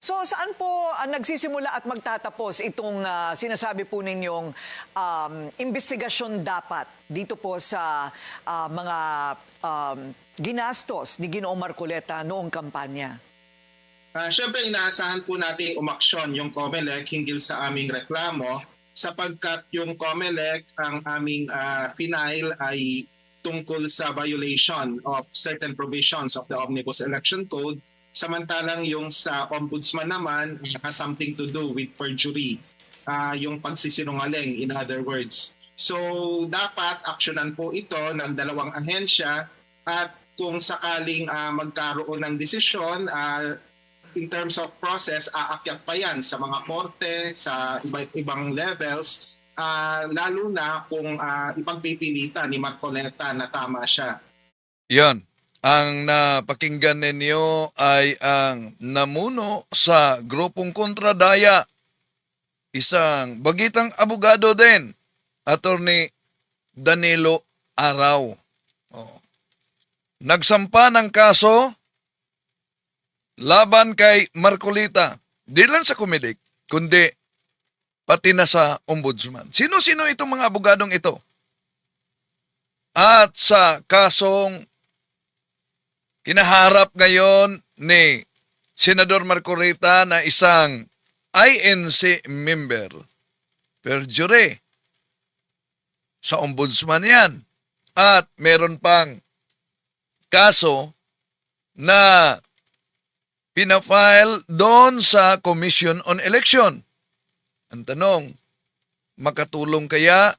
So saan po nagsisimula at magtatapos itong sinasabi po ninyong investigasyon dapat dito po sa mga ginastos ni Ginoong Marcoleta noong kampanya? Siyempre, inaasahan po natin umaksyon yung COMELEC hinggil sa aming reklamo sapagkat yung COMELEC ang aming final ay tungkol sa violation of certain provisions of the Omnibus Election Code, samantalang yung sa Ombudsman naman has something to do with perjury, yung pagsisinungaling in other words. So dapat aksyonan po ito ng dalawang ahensya at kung sakaling magkaroon ng desisyon, in terms of process, aakyat pa yan sa mga korte, sa ibang levels, lalo na kung ipagpipilitan ni Marcoleta na tama siya. Yan. Ang napakinggan ninyo ay ang namuno sa grupong kontradaya. Isang bagitang abogado din, Attorney Danilo Araw. Nagsampa ng kaso laban kay Marcoleta. Di lang sa COMELEC, kundi pati na sa Ombudsman. Sino-sino itong mga abogadong ito? At sa kasong kinaharap ngayon ni Senador Marcoleta na isang INC member, perjury, sa Ombudsman yan. At meron pang kaso na pinafile doon sa Commission on Election. Ang tanong, makatulong kaya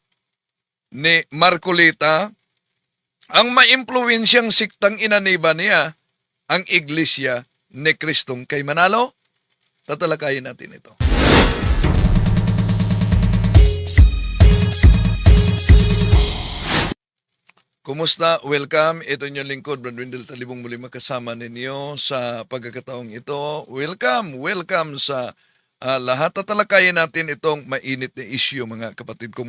ni Marcoleta ang maimpluwensyang siktang inaniba niya ang Iglesia ni Kristong kay Manalo? Tatalakayin natin ito. Kumusta? Welcome. Ito yung lingkod, Brad Wendell Talibong, muli makasama ninyo sa pagkakataong ito. Welcome sa lahat. Tatalakayin natin itong mainit na issue, mga kapatid ko.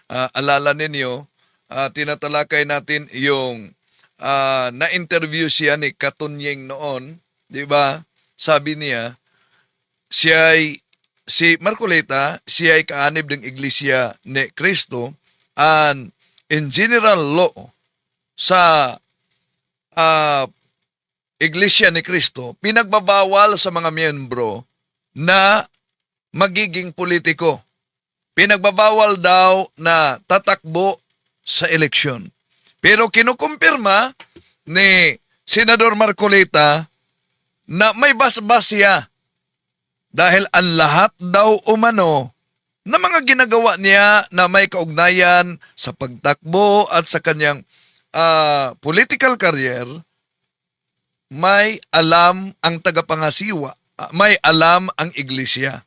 Alala ninyo, tinatalakay natin yung na-interview siya ni Katunyeng noon, di ba? Sabi niya, si Marcoleta, siya ay kaanib ng Iglesia ni Cristo, and in general law sa Iglesia ni Cristo, pinagbabawal sa mga miyembro na magiging politiko. Pinagbabawal daw na tatakbo sa eleksyon. Pero kinukumpirma ni Senador Marcoleta na may basbas siya dahil ang lahat daw umano na mga ginagawa niya na may kaugnayan sa pagtakbo at sa kanyang political career, may alam ang tagapangasiwa, may alam ang iglesia.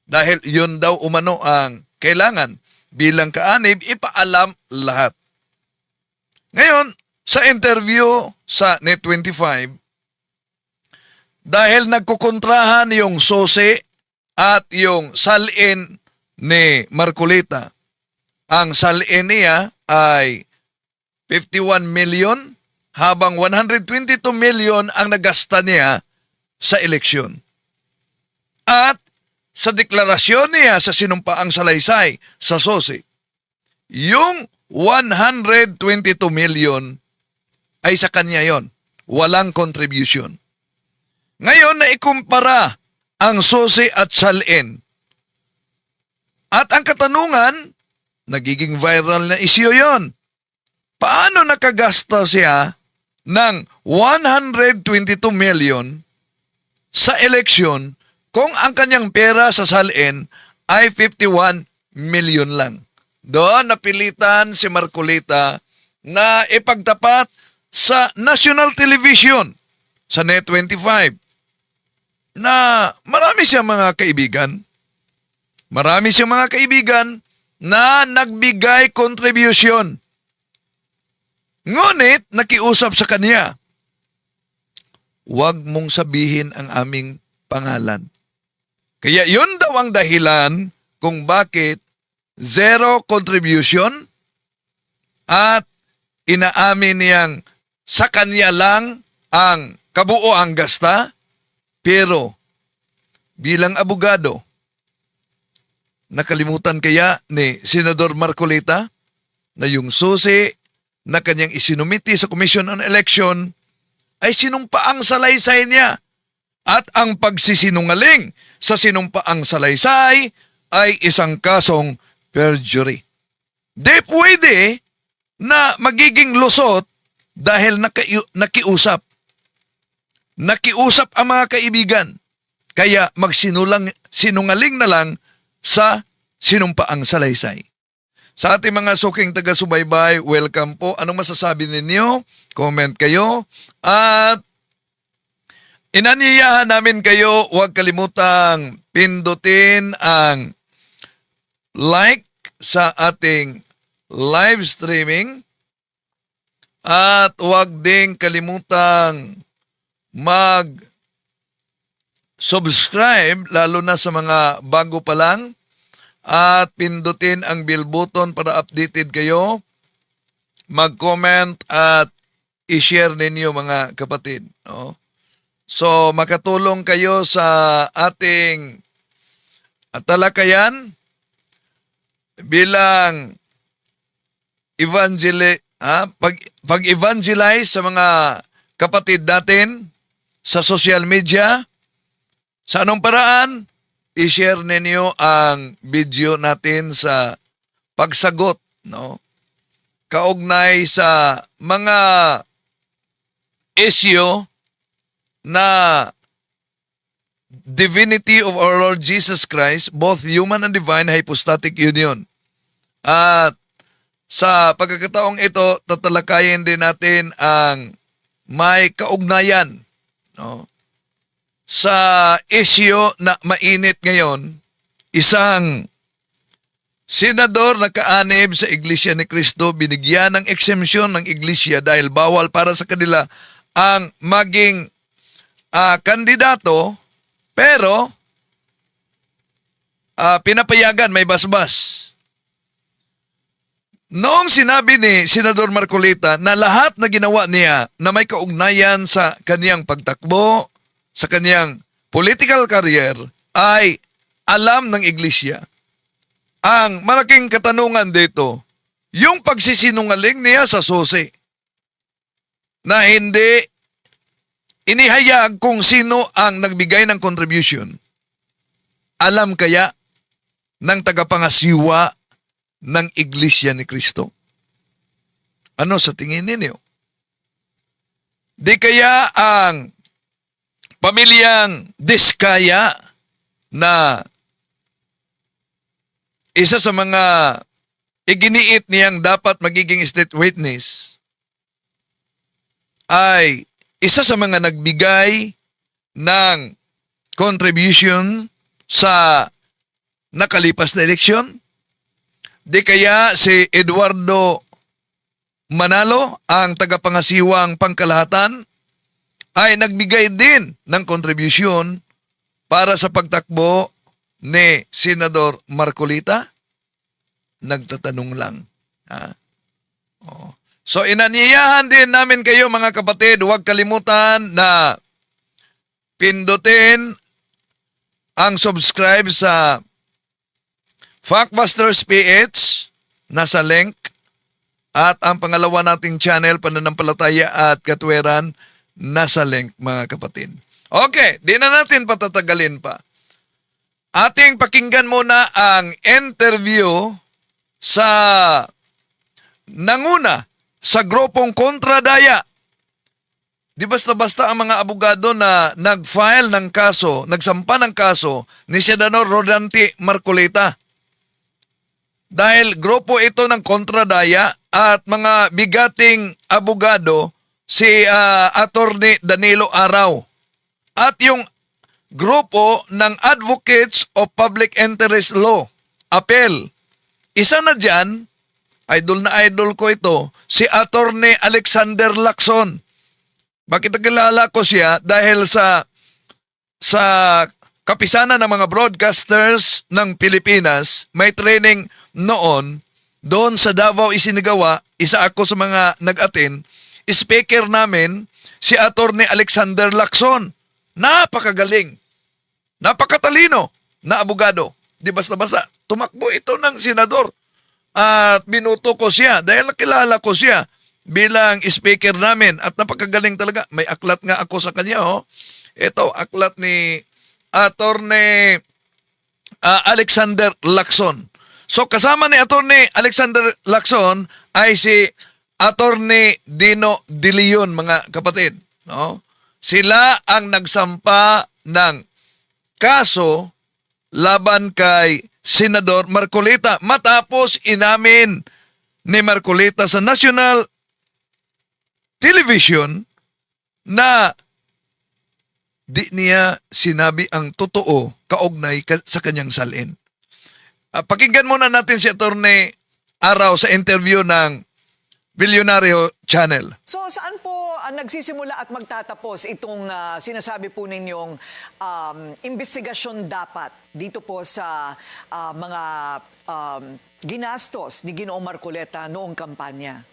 Dahil yun daw umano ang kailangan bilang kaanib, ipaalam lahat. Ngayon, sa interview sa Net25, dahil nagkukontrahan yung sose at yung salin ni Marcoleta, ang salin niya ay 51 million habang 122 million ang nagasta niya sa eleksyon. At sa deklarasyon niya sa sinumpaang salaysay sa SOSI, yung 122 million ay sa kanya yon, walang contribution. Ngayon na ikumpara ang SOSI at salin. At ang katanungan, nagiging viral na issue yon. Paano nakagasta siya ng 122 million sa eleksyon kung ang kanyang pera sa salin ay 51 million lang? Doon napilitan si Marcoleta na ipagtapat sa national television, sa Net25, na marami siyang mga kaibigan. Marami siyang mga kaibigan na nagbigay contribution. Ngunit nakiusap sa kanya, huwag mong sabihin ang aming pangalan. Kaya yun daw ang dahilan kung bakit zero contribution at inaamin niyang sa kanya lang ang kabuoang gasta, pero bilang abogado, nakalimutan kaya ni Senador Marcolita na yung susi na kanyang isinumiti sa Commission on Election ay sinumpaang salaysay niya. At ang pagsisinungaling sa sinumpaang salaysay ay isang kasong perjury. Di pwede na magiging lusot dahil nakiusap. Nakiusap ang mga kaibigan. Kaya sinungaling na lang sa sinumpaang salaysay. Sa ating mga suking taga-subaybay, welcome po. Anong masasabi ninyo? Comment kayo. At inaniyahan namin kayo, huwag kalimutang pindutin ang like sa ating live streaming at huwag ding kalimutang mag-subscribe lalo na sa mga bago pa lang at pindutin ang bell button para updated kayo, mag-comment at i-share ninyo mga kapatid. No? So, makatulong kayo sa ating talakayan bilang pag-evangelize sa mga kapatid natin sa social media. Sa anong paraan? I-share ninyo ang video natin sa pagsagot, no? Kaugnay sa mga issue na divinity of our Lord Jesus Christ, both human and divine, hypostatic union. At sa pagkakataong ito, tatalakayin din natin ang may kaugnayan, no? Sa issue na mainit ngayon, isang senador na kaanib sa Iglesia ni Cristo binigyan ng exemption ng Iglesia dahil bawal para sa kanila ang maging kandidato, pero pinapayagan, may basbas. Noong sinabi ni Senador Marcolita na lahat na ginawa niya na may kaugnayan sa kaniyang pagtakbo, sa kaniyang political career, ay alam ng Iglesia. Ang malaking katanungan dito, yung pagsisinungaling niya sa susi, na hindi inihayag kung sino ang nagbigay ng contribution. Alam kaya ng tagapangasiwa ng Iglesia ni Cristo? Ano sa tingin ninyo? Di kaya ang pamilyang Diskaya na isa sa mga iginiit niyang dapat magiging state witness ay isa sa mga nagbigay ng contribution sa nakalipas na eleksyon? Di kaya si Eduardo Manalo, ang tagapangasiwang pangkalahatan, ay nagbigay din ng contribution para sa pagtakbo ni Senador Marcolita? Nagtatanong lang. Ha? Oh. So inaniyahan din namin kayo mga kapatid, huwag kalimutan na pindutin ang subscribe sa Factbusters PH, nasa link, at ang pangalawa nating channel, Pananampalataya at Katwiran, nasa link mga kapatid. Okay, di na natin patatagalin pa. Ating pakinggan muna ang interview sa nanguna sa grupong kontradaya. Di basta-basta ang mga abogado na nag-file ng kaso, nagsampa ng kaso ni Senador Rodante Marcolita. Dahil grupo ito ng kontradaya at mga bigating abogado si Attorney Danilo Araw. At yung grupo ng Advocates of Public Interest Law, APEL. Isa na dyan, idol na idol ko ito, si Attorney Alexander Lacson. Bakit kilala ko siya? Dahil sa kapisanan ng mga broadcasters ng Pilipinas, may training noon, doon sa Davao isinigawa, isa ako sa mga nag-attend, speaker namin, si Attorney Alexander Lacson. Napakagaling. Napakatalino na abogado. Di basta-basta. Tumakbo ito ng senador. At binuto ko siya dahil nakilala ko siya bilang speaker namin at napakagaling talaga. May aklat nga ako sa kanya. Oh. Ito, aklat ni Attorney Alexander Lacson. So kasama ni Attorney Alexander Lacson ay si Attorney Dino De Leon, mga kapatid. No? Sila ang nagsampa ng kaso laban kay Senador Marcolita matapos inamin ni Marcolita sa National Television na di niya sinabi ang totoo kaugnay sa kanyang salin. Pakinggan muna natin si Attorney Araw sa interview ng Billionario Channel. So saan po nagsisimula at magtatapos itong sinasabi po ninyong investigasyon dapat dito po sa mga ginastos ni Ginoong Marcoleta noong kampanya?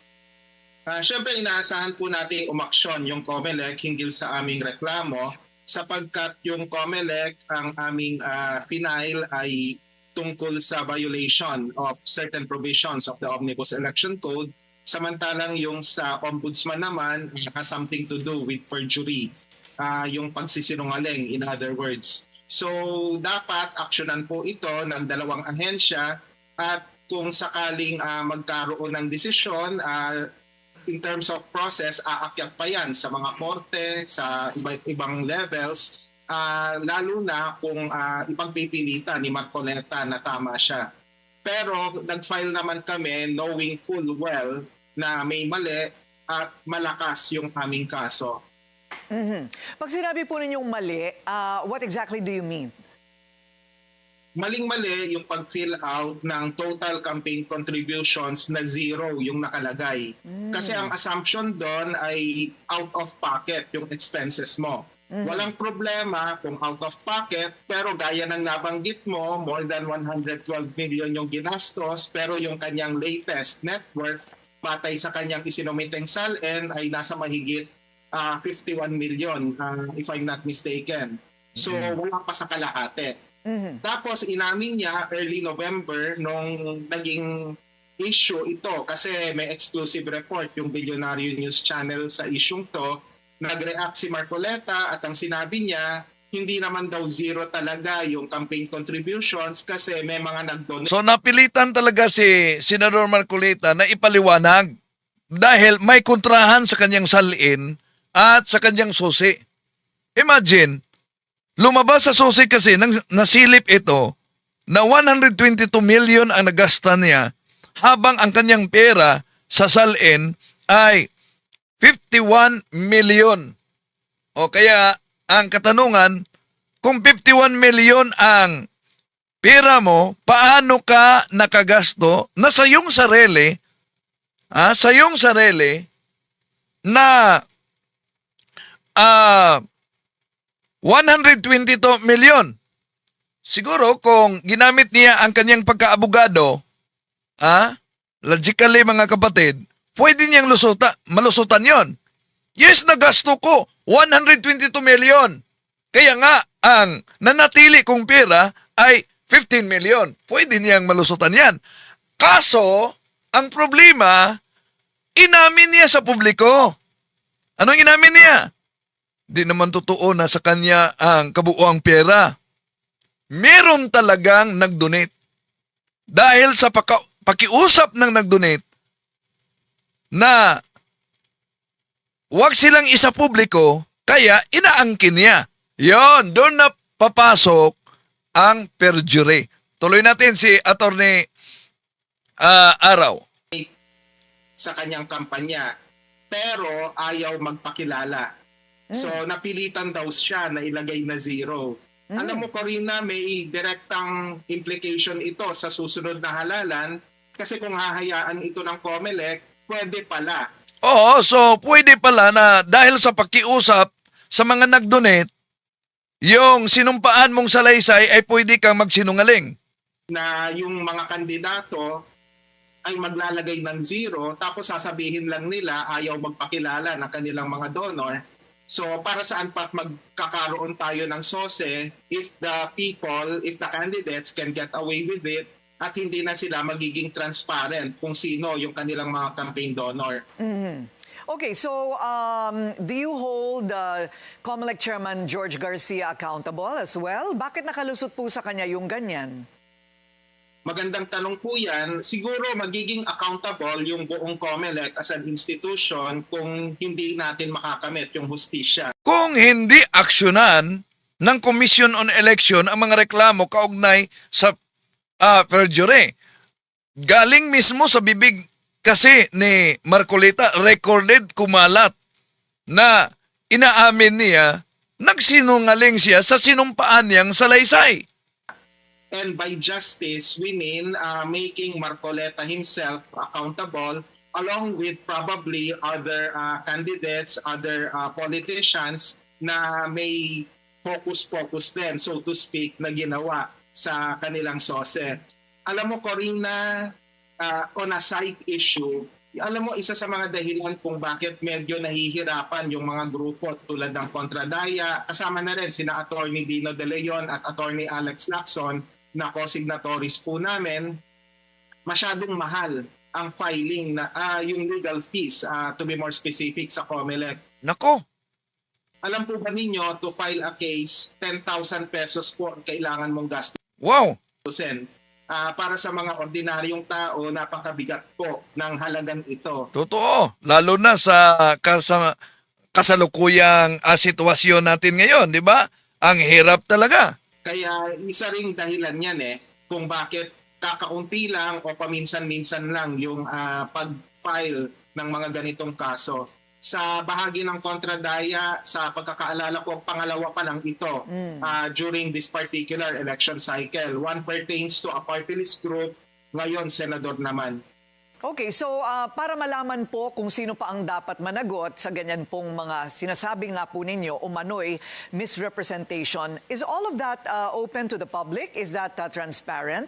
Siyempre, inaasahan po natin umaksyon yung COMELEC hinggil sa aming reklamo sapagkat yung COMELEC ang aming final ay tungkol sa violation of certain provisions of the Omnibus Election Code, samantalang yung sa Ombudsman naman has something to do with perjury, yung pagsisinungaling, in other words. So dapat aksyonan po ito ng dalawang ahensya at kung sakaling magkaroon ng desisyon, in terms of process, aakyat pa yan sa mga korte, sa ibang levels, lalo na kung ipagpipilitan ni Marcoleta na tama siya. Pero nag-file naman kami knowing full well na may mali at malakas yung aming kaso. Pag sinabi po ninyong mali, what exactly do you mean? Maling-mali yung pag-fill out ng total campaign contributions na zero yung nakalagay. Kasi ang assumption doon ay out of pocket yung expenses mo. Walang problema kung out of pocket, pero gaya ng nabanggit mo, more than 112 million yung ginastos, pero yung kanyang latest net worth, patay sa kanyang isinumiteng salin, ay nasa mahigit 51 million, if I'm not mistaken. So wala pa sa kalahati. Tapos inamin niya early November nung naging issue ito kasi may exclusive report yung Billionario News Channel sa isyung to. Nag-react si Marcoleta at ang sinabi niya, hindi naman daw zero talaga yung campaign contributions kasi may mga nag-donate. So napilitan talaga si Senador Marcolita na ipaliwanag dahil may kontrahan sa kanyang salin at sa kanyang susi. Imagine, lumabas sa susi kasi nang nasilip ito na 122 million ang nagasta niya habang ang kanyang pera sa salin ay 51 million. O kaya ang katanungan, kung 51 million ang pera mo, paano ka nakagasto na sa iyong sarili, na 122 million. Siguro kung ginamit niya ang kanyang pagkaabogado, logically mga kapatid, pwede niyang malusutan yon. Yes, nagasto ko 122 million. Kaya nga, ang nanatili kong pera ay 15 million. Pwede niyang malusutan yan. Kaso, ang problema, inamin niya sa publiko. Anong inamin niya? Di naman totoo na sa kanya ang kabuuang pera. Meron talagang nag-donate. Dahil sa pakiusap ng nag-donate na wag silang isa publiko, kaya inaangkin niya. Yon, doon na papasok ang perjury. Tuloy natin si Attorney Araw. Sa kanyang kampanya, pero ayaw magpakilala. So napilitan daw siya na ilagay na zero. Alam mo, Corina, may direktang implication ito sa susunod na halalan kasi kung hahayaan ito ng COMELEC, pwede pala. Oo, so pwede pala na dahil sa pakiusap sa mga nag-donate, yung sinumpaan mong salaysay ay pwede kang magsinungaling. Na yung mga kandidato ay maglalagay ng zero tapos sasabihin lang nila ayaw magpakilala ng kanilang mga donor. So para saan pa magkakaroon tayo ng SOSE if the candidates can get away with it at hindi na sila magiging transparent kung sino yung kanilang mga campaign donor. Okay, so do you hold COMELEC Chairman George Garcia accountable as well? Bakit nakalusot po sa kanya yung ganyan? Magandang tanong po yan. Siguro magiging accountable yung buong COMELEC as an institution kung hindi natin makakamit yung hustisya. Kung hindi aksyonan ng Commission on Election ang mga reklamo kaugnay sa perjury, galing mismo sa bibig kasi ni Marcolita, recorded, kumalat, na inaamin niya, nagsinungaling siya sa sinumpaan niyang salaysay. And by justice, we mean making Marcoleta himself accountable along with probably other candidates, other politicians na may focus din, so to speak, na ginawa sa kanilang SOSE. Alam mo, Corina, on a side issue, alam mo, isa sa mga dahilan kung bakit medyo nahihirapan yung mga grupo tulad ng Contradaya, kasama na rin sina Attorney Dino De Leon at Attorney Alex Lacson na co-signatories po namin, masyadong mahal ang filing na yung legal fees, to be more specific, sa COMELEC. Nako, Alam po ba ninyo, to file a case, 10,000 pesos po ang kailangan mong wow, gastusin. Para sa mga ordinaryong tao, napakabigat po ng halagang ito. totoo. Lalo na sa kasalukuyang sitwasyon natin ngayon, di ba? Ang hirap talaga. Kaya isa ring dahilan yan kung bakit kakaunti lang o paminsan-minsan lang yung pag-file ng mga ganitong kaso. Sa bahagi ng Contradaya, sa pagkakaalala ko, pangalawa pa lang ito during this particular election cycle. One pertains to a party list group, ngayon senador naman. Okay, so para malaman po kung sino pa ang dapat managot sa ganyan pong mga sinasabi nga po ninyo umano'y misrepresentation, is all of that open to the public? Is that transparent?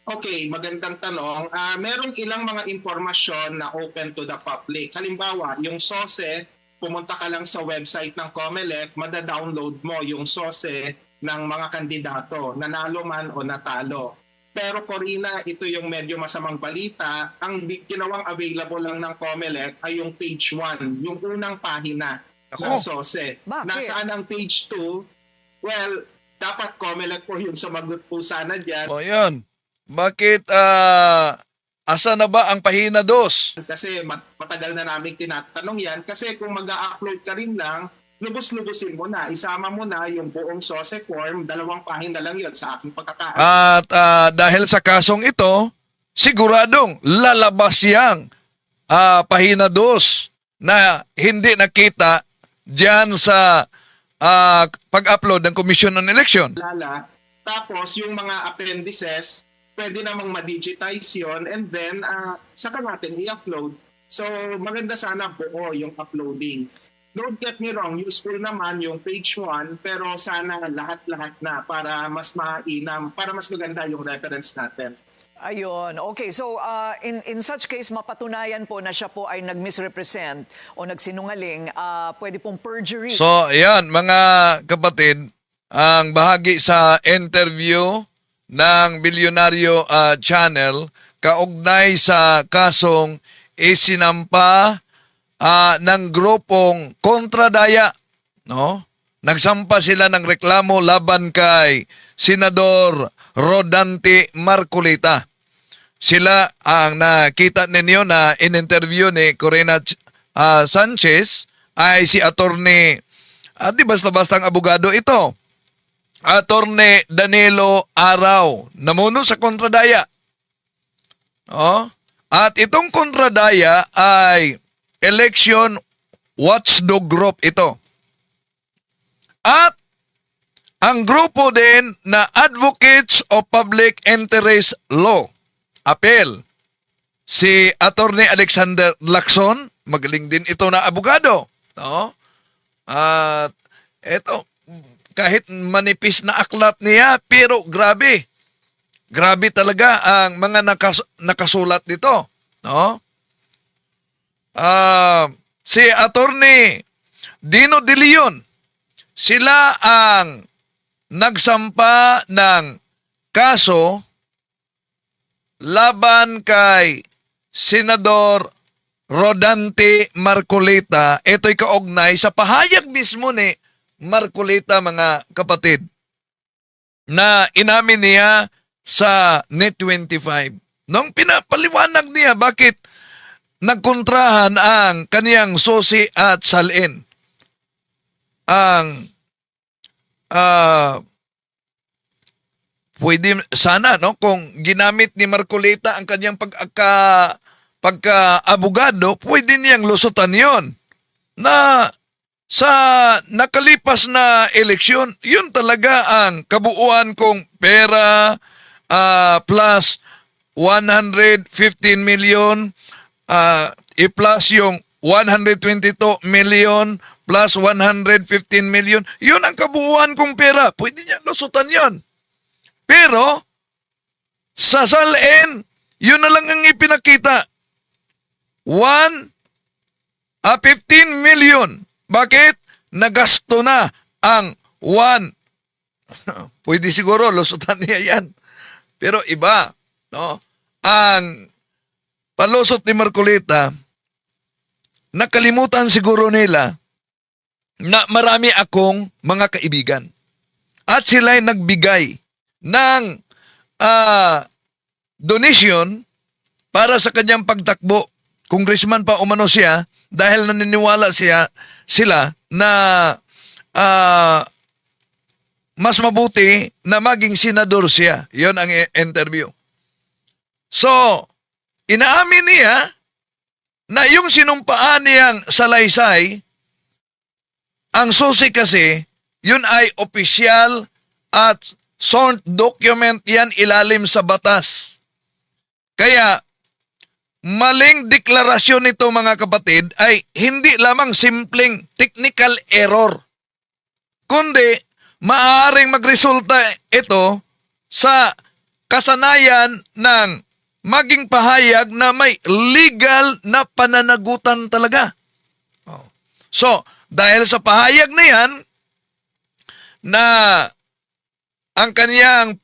Okay, magandang tanong. Merong ilang mga impormasyon na open to the public. Halimbawa, yung SOSE, pumunta ka lang sa website ng COMELEC, madadownload mo yung SOSE ng mga kandidato, nanalo man o natalo. Pero Corina, ito yung medyo masamang balita. Ang ginawang available lang ng COMELEC ay yung page 1, yung unang pahina ng SOSE. Bakit? Nasaan ang page 2? Well, dapat COMELEC po yung sumagot po sana dyan. O yan. Bakit, asa na ba ang pahina 2? Kasi matagal na namin tinatanong yan. Kasi kung mag-a-upload ka rin lang, lubos-lubosin mo na. Isama mo na yung buong SOSE form. 2 pahina lang yun sa aking pagkakaalam. At dahil sa kasong ito, siguradong lalabas yang pahina 2 na hindi nakita diyan sa pag-upload ng Commission on Election. Tapos yung mga appendices, pwede namang ma-digitize yun and then saka natin i-upload. So maganda sana buo yung uploading. Don't get me wrong, useful naman yung page 1 pero sana lahat-lahat na para mas mainam, para mas maganda yung reference natin. Ayun. Okay, so in such case, mapatunayan po na siya po ay nag-misrepresent o nagsinungaling, pwede pong perjury. So, ayan, mga kapatid, ang bahagi sa interview ng Bilyonaryo Channel kaugnay sa kasong isinampa ng grupong Contradaya, no? Nagsampa sila ng reklamo laban kay Senador Rodante Marcolita. Sila ang nakita ninyo na in-interview ni Corina Sanchez ay si Attorney, di basta-bastang abogado ito, Attorney Danilo Araw, namuno sa Contradaya. At itong Contradaya ay election watchdog group ito. At ang grupo din na Advocates of Public Interest Law, APEL, si Attorney Alexander Lacson, magaling din ito na abogado. At ito, kahit manipis na aklat niya, pero grabe. Grabe talaga ang mga nakasulat dito. Si Attorney Dino de Leon. Sila ang nagsampa ng kaso laban kay Senador Rodante Marcoleta. Ito'y kaugnay sa pahayag mismo ni Marcoleta, mga kapatid, na inamin niya sa Net25. Nung pinapaliwanag niya bakit nagkontrahan ang kaniyang susi at salin. Ang pwede sana kung ginamit ni Marcoleta ang kaniyang pagka-abogado, pwede niyang lusutan 'yon. Na sa nakalipas na eleksyon, yun talaga ang kabuuan kong pera plus 115 million, i-plus yung 122 million plus 115 million. Yun ang kabuuan kong pera. Pwede niya lusutan yun. Pero, sa salin, yun na lang ang ipinakita. 15 million. Bakit? Nagasto na ang 1. Pwede siguro lusutan niya yan. Pero iba, no? Ang palusot ni Marcoleta, nakalimutan siguro nila na marami akong mga kaibigan. At sila'y nagbigay ng donation para sa kanyang pagtakbo. Congressman pa umano siya dahil naniniwala sila na mas mabuti na maging senador siya. Yon ang interview. So, inaamin niya na yung sinumpaan niyang salaysay, ang susi kasi, yun ay opisyal at sworn document yan ilalim sa batas. Kaya, maling deklarasyon nito, mga kapatid, ay hindi lamang simpleng technical error, kundi maaaring magresulta ito sa kasanayan ng maging pahayag na may legal na pananagutan talaga. So, dahil sa pahayag na yan, na ang kaniyang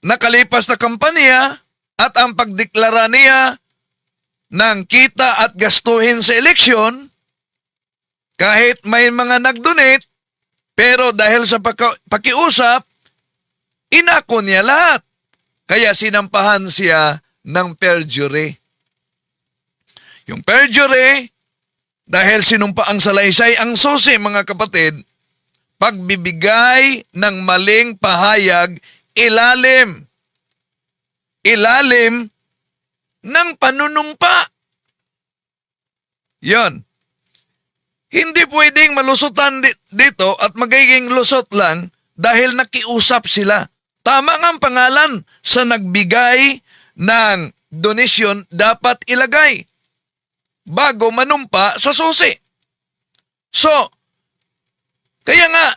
nakalipas na kampanya at ang pagdeklara niya ng kita at gastuhin sa eleksyon, kahit may mga nag-donate, pero dahil sa pakiusap, inako niya lahat. Kaya sinampahan siya ng perjury. Yung perjury, dahil sinumpa ang salaysay, ang susi, mga kapatid, pagbibigay ng maling pahayag ilalim ng panunumpa. Yon. Hindi pwedeng malusutan dito at magiging lusot lang dahil nakiusap sila. Tama nga ang pangalan sa nagbigay ng donation dapat ilagay bago manumpa sa susi. So, kaya nga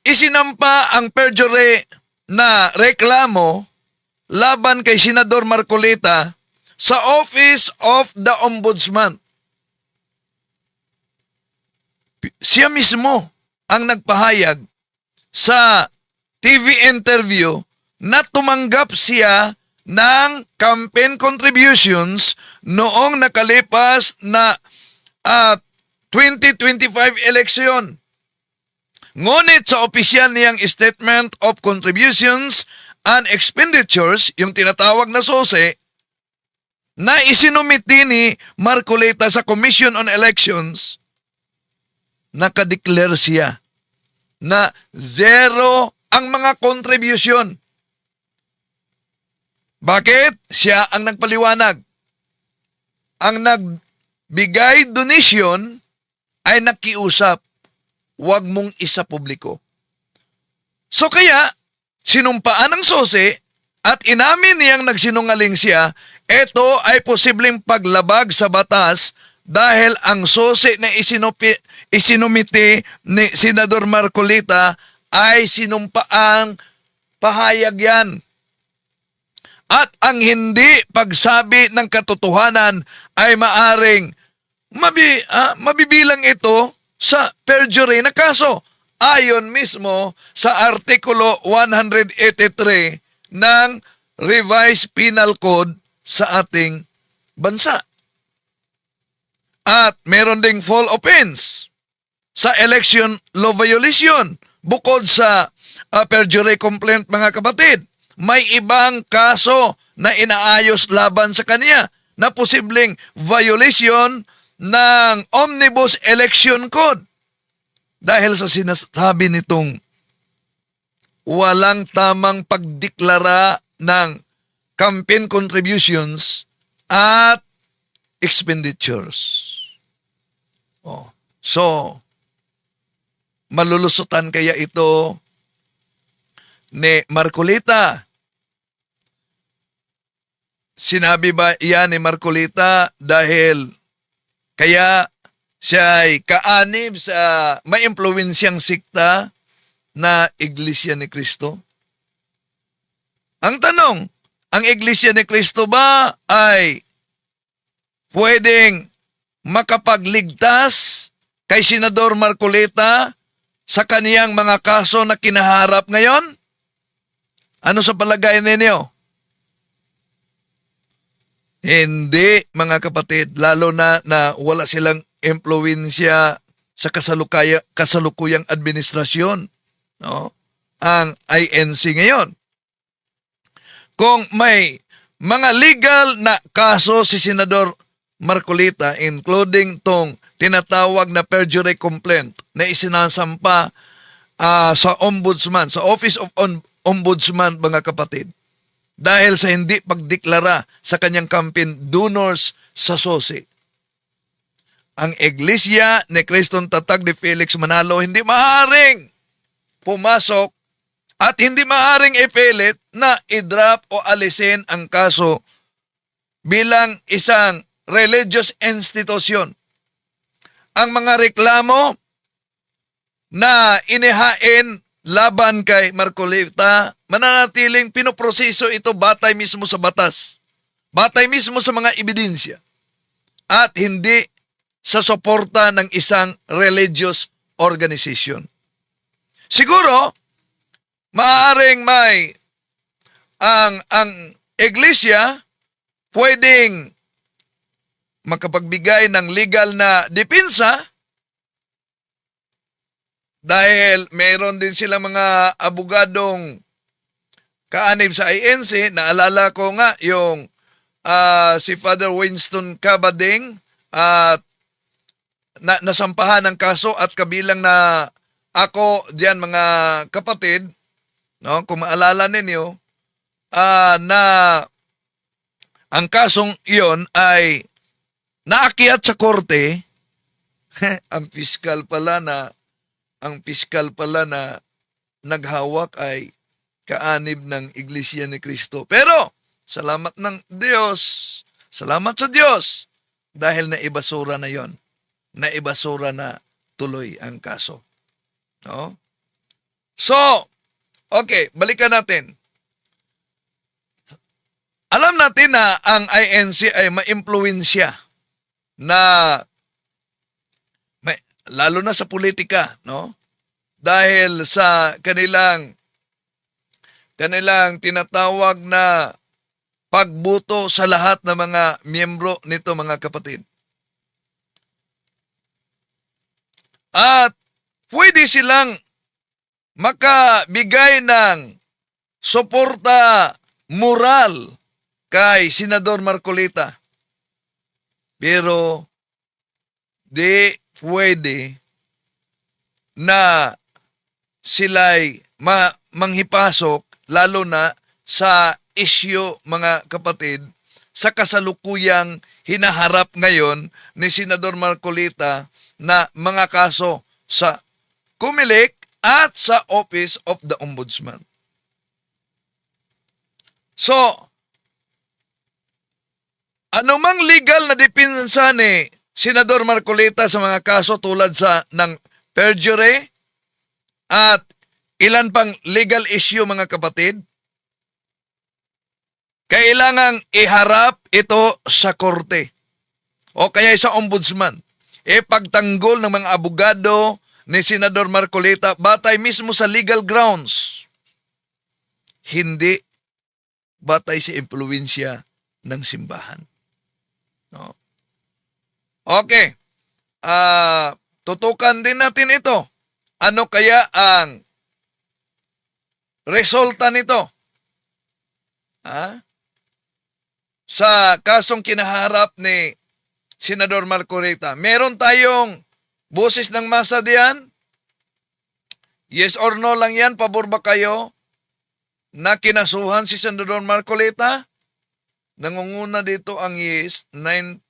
isinampa ang perjury na reklamo laban kay Senador Marcoleta sa Office of the Ombudsman. Siya mismo ang nagpahayag sa TV interview na tumanggap siya ng campaign contributions noong nakalipas na 2025 eleksyon. Ngunit sa opisyal niyang Statement of Contributions and Expenditures, yung tinatawag na SOSE, na isinumiti ni Marcoleta sa Commission on Elections, nakadeclare siya na zero ang mga contribution. Bakit? Siya ang nagpaliwanag. Ang nagbigay donation ay nakiusap, huwag mong isa publiko. So kaya, sinumpaan ng SOSE at inamin niyang nagsinungaling siya, ito ay posibleng paglabag sa batas dahil ang SOSE na isinumiti ni Senador Marcoleta ay sinumpaang pahayag yan. At ang hindi pagsabi ng katotohanan ay maaring mabibilang ito sa perjury na kaso ayon mismo sa Artikulo 183 ng Revised Penal Code sa ating bansa. At meron ding fall offense sa election law violation. Bukod sa perjury complaint, mga kapatid, may ibang kaso na inaayos laban sa kanya na posibleng violation ng Omnibus Election Code dahil sa sinasabi nitong walang tamang pagdeklara ng campaign contributions at expenditures. So, malulusutan kaya ito ni Marcolita? Sinabi ba iyan ni Marcolita dahil kaya siya ay kaanib sa maimpluwensyang sikta na Iglesia ni Cristo? Ang tanong, ang Iglesia ni Cristo ba ay pwedeng makapagligtas kay Senador Marcolita sa kaniyang mga kaso na kinaharap ngayon? Ano sa palagay ninyo? Hindi, mga kapatid, lalo na wala silang impluwensya sa kasalukuyang administrasyon, no? Ang INC ngayon. Kung may mga legal na kaso si Senador Marcolita, including tong tinatawag na perjury complaint na isinasampa sa Ombudsman, sa Office of Ombudsman, mga kapatid, dahil sa hindi pagdeklara sa kanyang campaign donors sa SOSI. Ang Iglesia ni Cristong Tatag ni Felix Manalo hindi maaaring pumasok at hindi maaaring ipilit na i-drop o alisin ang kaso bilang isang religious institution. Ang mga reklamo na inihain laban kay Marcolita, mananatiling pinoproseso ito batay mismo sa batas, batay mismo sa mga ebidensya, at hindi sa suporta ng isang religious organization. Siguro, maaaring may ang iglesia pwedeng makapagbigay ng legal na depensa dahil meron din sila mga abogadong kaanib sa INC. Naalala ko nga yung si Father Winston Cabading at nasampahan ng kaso at kabilang na ako diyan, mga kapatid, no? Kung maalala ninyo, na ang kasong iyon ay naakyat sa korte. ang piskal pala na naghawak ay kaanib ng Iglesia ni Cristo. Pero, salamat ng Diyos, salamat sa Diyos, dahil naibasura na yon. Naibasura na tuloy ang kaso. No? So, okay, balikan natin. Alam natin na ang INC ay maimpluwensya na lalo na sa politika, no? Dahil sa kanilang tinatawag na pagboto sa lahat ng mga miyembro nito, mga kapatid. At pwede silang makabigay ng suporta moral kay Senador Marcolita. Pero di pwede na sila'y manghipasok, lalo na sa isyu, mga kapatid, sa kasalukuyang hinaharap ngayon ni Senador Marcolita na mga kaso sa COMELEC at sa Office of the Ombudsman. So, anumang legal na depensa ni Senador Marcolita sa mga kaso tulad sa ng perjury at ilan pang legal issue, mga kapatid, kailangang iharap ito sa korte. o kaya sa ombudsman, pagtanggol ng mga abogado ni Senador Marcolita batay mismo sa legal grounds. Hindi batay sa impluwensya ng simbahan. No? Okay. Tutukan din natin ito. Ano kaya ang resulta nito? Sa kasong kinaharap ni Senador Marcolita, meron tayong boses ng masa diyan? Yes or no lang yan? Pabor ba kayo na kinasuhan si Senador Marcolita? Nangunguna dito ang yes, 89%,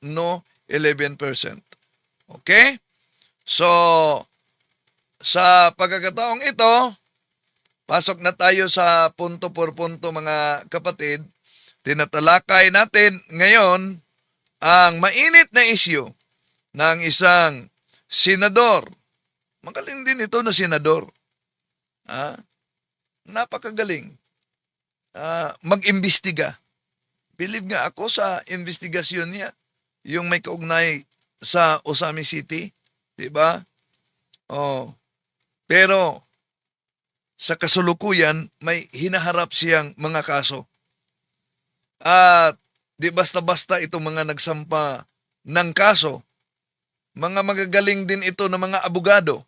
no, 11%. Okay? So, sa pagkakataong ito, pasok na tayo sa punto por punto mga kapatid. Tinatalakay natin ngayon ang mainit na issue ng isang senador. Magaling din ito na senador. Napakagaling. Mag-imbestiga. Believe nga ako sa investigasyon niya. Yung may kaugnay sa Osami City. Diba? Pero sa kasulukuyan, may hinaharap siyang mga kaso. At di basta-basta itong mga nagsampa ng kaso, mga magagaling din ito ng mga abogado.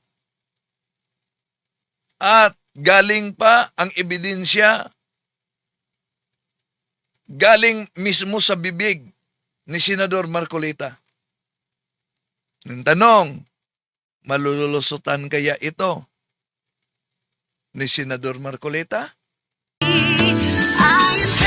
At galing pa ang ebidensya, galing mismo sa bibig ni Senador Marcolita. Ang tanong, malululusutan kaya ito ni Senador Marcolita? I am